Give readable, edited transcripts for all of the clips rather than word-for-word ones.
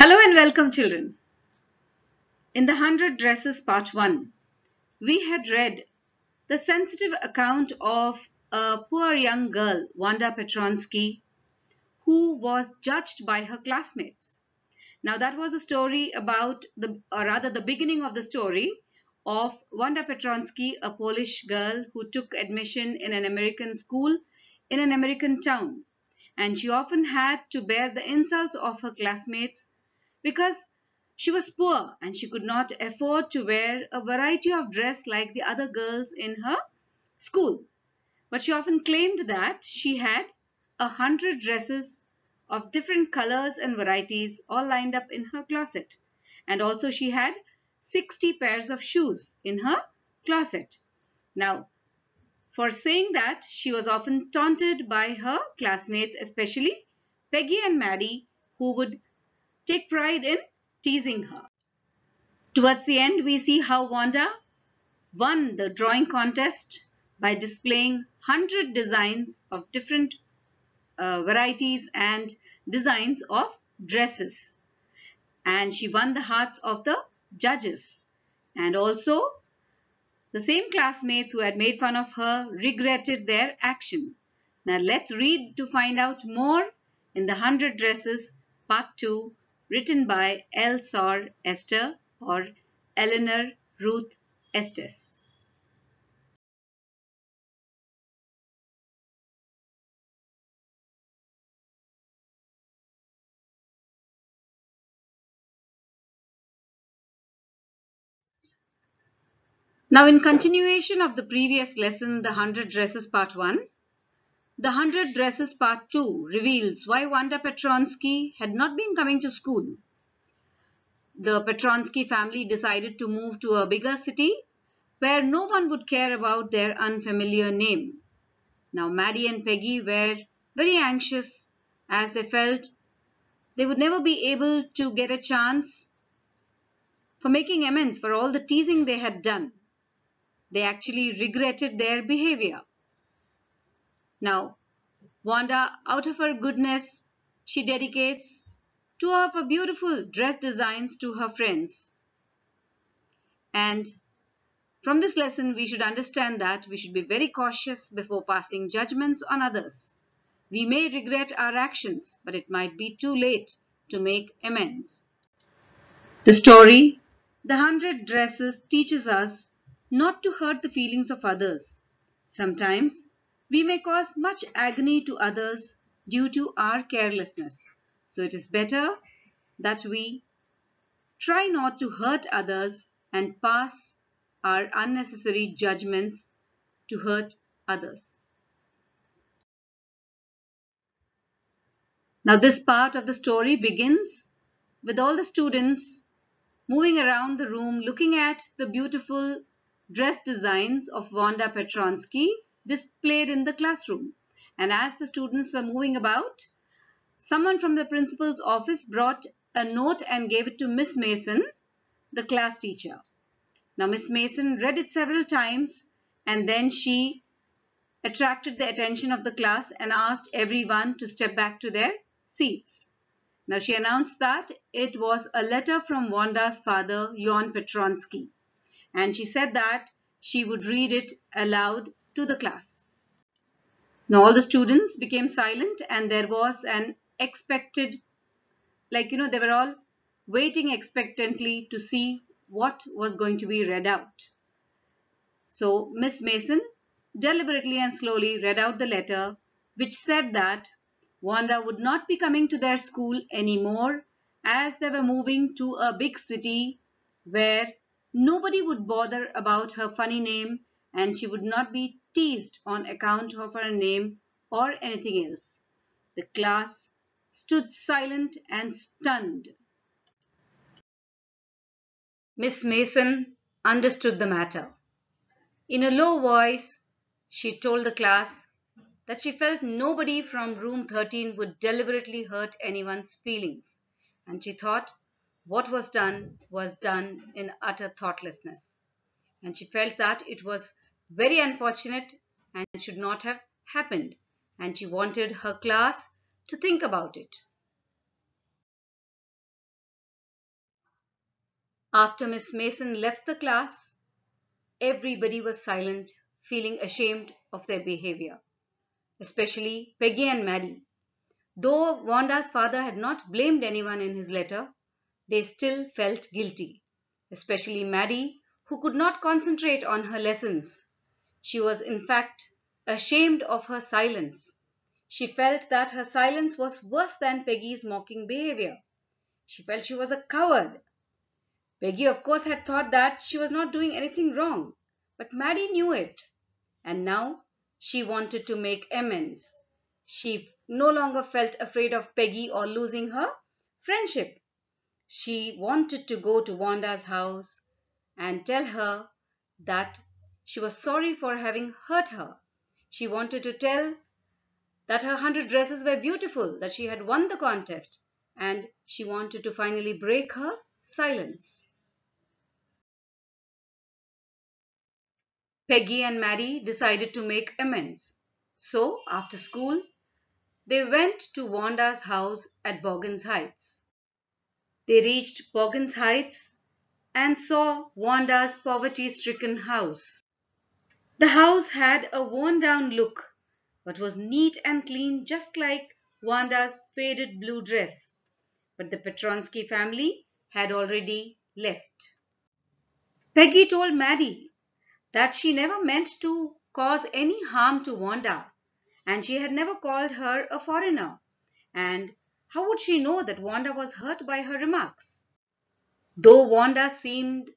Hello and welcome, children. In the 100 Dresses Part 1, we had read the sensitive account of a poor young girl, Wanda Petronsky, who was judged by her classmates. Now, that was a story about the beginning of the story of Wanda Petronsky, a Polish girl who took admission in an American school in an American town. And she often had to bear the insults of her classmates because she was poor and she could not afford to wear a variety of dress like the other girls in her school. But she often claimed that she had 100 dresses of different colors and varieties all lined up in her closet. And also she had 60 pairs of shoes in her closet. Now, for saying that, she was often taunted by her classmates, especially Peggy and Maddie, who would take pride in teasing her. Towards the end, we see how Wanda won the drawing contest by displaying 100 designs of different varieties and designs of dresses. And she won the hearts of the judges. And also, the same classmates who had made fun of her regretted their action. Now let's read to find out more in the 100 Dresses Part 2, written by Elsor Esther or Eleanor Ruth Estes. Now, in continuation of the previous lesson, the 100 Dresses Part 1, the 100 Dresses Part 2 reveals why Wanda Petronsky had not been coming to school. The Petronsky family decided to move to a bigger city where no one would care about their unfamiliar name. Now, Maddie and Peggy were very anxious as they felt they would never be able to get a chance for making amends for all the teasing they had done. They actually regretted their behavior. Now, Wanda, out of her goodness, she dedicates two of her beautiful dress designs to her friends. And from this lesson, we should understand that we should be very cautious before passing judgments on others. We may regret our actions, but it might be too late to make amends. The story, The 100 Dresses, teaches us not to hurt the feelings of others. Sometimes we may cause much agony to others due to our carelessness. So it is better that we try not to hurt others and pass our unnecessary judgments to hurt others. Now, this part of the story begins with all the students moving around the room looking at the beautiful dress designs of Wanda Petronsky displayed in the classroom. And as the students were moving about, someone from the principal's office brought a note and gave it to Miss Mason, the class teacher. Now, Miss Mason read it several times and then she attracted the attention of the class and asked everyone to step back to their seats. Now, she announced that it was a letter from Wanda's father, Jon Petronsky, and she said that she would read it aloud to the class. Now, all the students became silent and there was an expected, they were all waiting expectantly to see what was going to be read out. So, Miss Mason deliberately and slowly read out the letter, which said that Wanda would not be coming to their school anymore as they were moving to a big city where nobody would bother about her funny name and she would not be teased on account of her name or anything else. The class stood silent and stunned. Miss Mason understood the matter. In a low voice, she told the class that she felt nobody from room 13 would deliberately hurt anyone's feelings, and she thought what was done in utter thoughtlessness. And she felt that it was very unfortunate and should not have happened, and she wanted her class to think about it. After Miss Mason left the class, everybody was silent, feeling ashamed of their behavior, especially Peggy and Maddie. Though Wanda's father had not blamed anyone in his letter, they still felt guilty, especially Maddie, who could not concentrate on her lessons. She was, in fact, ashamed of her silence. She felt that her silence was worse than Peggy's mocking behavior. She felt she was a coward. Peggy, of course, had thought that she was not doing anything wrong, but Maddie knew it, and now she wanted to make amends. She no longer felt afraid of Peggy or losing her friendship. She wanted to go to Wanda's house and tell her that she was sorry for having hurt her. She wanted to tell that her 100 dresses were beautiful, that she had won the contest, and she wanted to finally break her silence. Peggy and Maddie decided to make amends. So, after school, they went to Wanda's house at Boggins Heights. They reached Boggins Heights and saw Wanda's poverty-stricken house. The house had a worn-down look, but was neat and clean just like Wanda's faded blue dress. But the Petronsky family had already left. Peggy told Maddie that she never meant to cause any harm to Wanda, and she had never called her a foreigner. And how would she know that Wanda was hurt by her remarks? Though Wanda seemed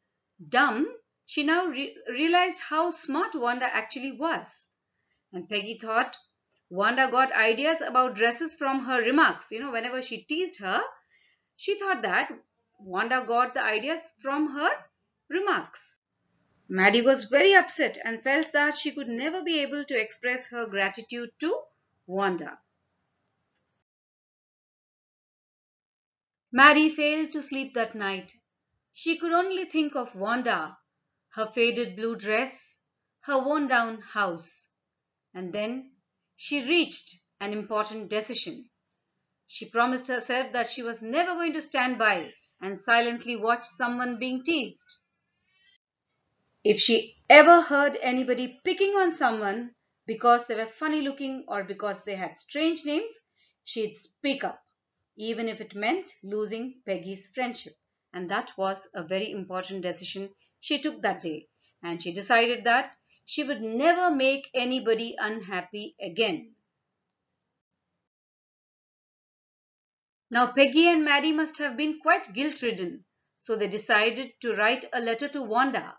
dumb, she now realized how smart Wanda actually was. And Peggy thought Wanda got ideas about dresses from her remarks. Whenever she teased her, she thought that Wanda got the ideas from her remarks. Maddie was very upset and felt that she could never be able to express her gratitude to Wanda. Maddie failed to sleep that night. She could only think of Wanda, her faded blue dress, her worn-down house. And then she reached an important decision. She promised herself that she was never going to stand by and silently watch someone being teased. If she ever heard anybody picking on someone because they were funny looking or because they had strange names, she'd speak up, even if it meant losing Peggy's friendship. And that was a very important decision she took that day. And she decided that she would never make anybody unhappy again. Now, Peggy and Maddie must have been quite guilt-ridden, so they decided to write a letter to Wanda.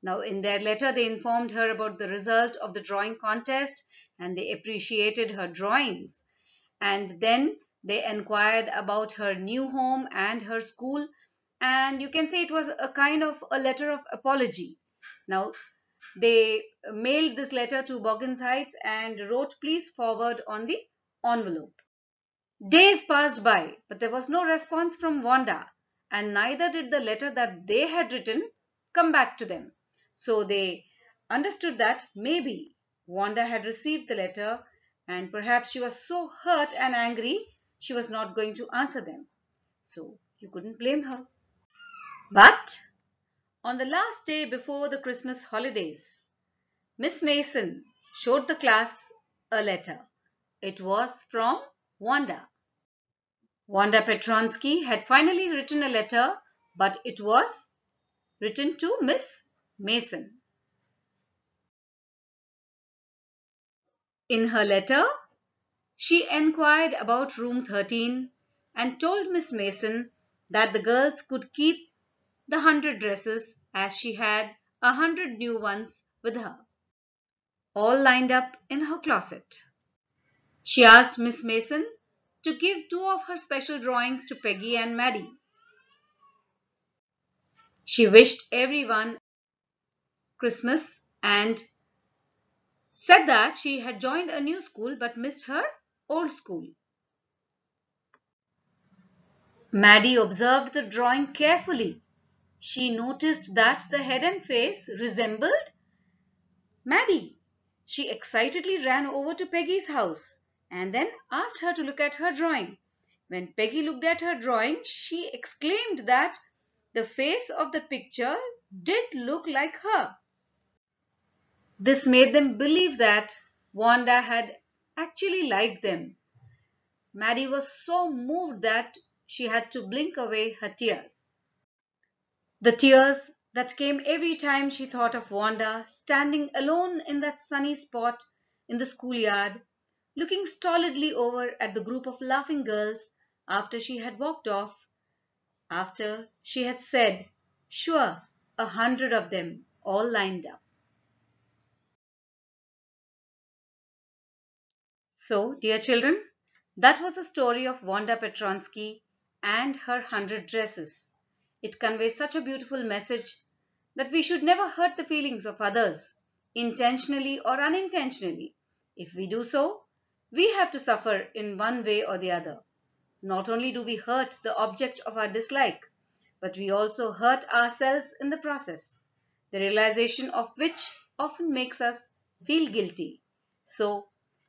Now, in their letter, they informed her about the result of the drawing contest and they appreciated her drawings. And then they inquired about her new home and her school. And you can say it was a kind of a letter of apology. Now, they mailed this letter to Boggins Heights and wrote, "Please forward" on the envelope. Days passed by, but there was no response from Wanda, and neither did the letter that they had written come back to them. So they understood that maybe Wanda had received the letter and perhaps she was so hurt and angry she was not going to answer them. So you couldn't blame her. But on the last day before the Christmas holidays, Miss Mason showed the class a letter. It was from Wanda. Wanda Petronsky had finally written a letter, but it was written to Miss Mason. In her letter, she enquired about room 13 and told Miss Mason that the girls could keep the 100 dresses as she had 100 new ones with her, all lined up in her closet. She asked Miss Mason to give 2 of her special drawings to Peggy and Maddie. She wished everyone Christmas and said that she had joined a new school but missed her old school. Maddie observed the drawing carefully. She noticed that the head and face resembled Maddie. She excitedly ran over to Peggy's house and then asked her to look at her drawing. When Peggy looked at her drawing, she exclaimed that the face of the picture did look like her. This made them believe that Wanda had actually liked them. Maddie was so moved that she had to blink away her tears. The tears that came every time she thought of Wanda standing alone in that sunny spot in the schoolyard, looking stolidly over at the group of laughing girls after she had walked off, after she had said, "Sure, 100 of them all lined up." So, dear children, that was the story of Wanda Petronsky and her 100 dresses. It conveys such a beautiful message that we should never hurt the feelings of others, intentionally or unintentionally. If we do so, we have to suffer in one way or the other. Not only do we hurt the object of our dislike, but we also hurt ourselves in the process, the realization of which often makes us feel guilty. So,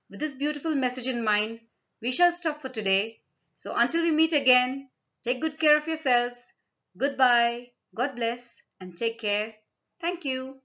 with this beautiful message in mind, we shall stop for today. So, until we meet again, take good care of yourselves. Goodbye, God bless, and take care. Thank you.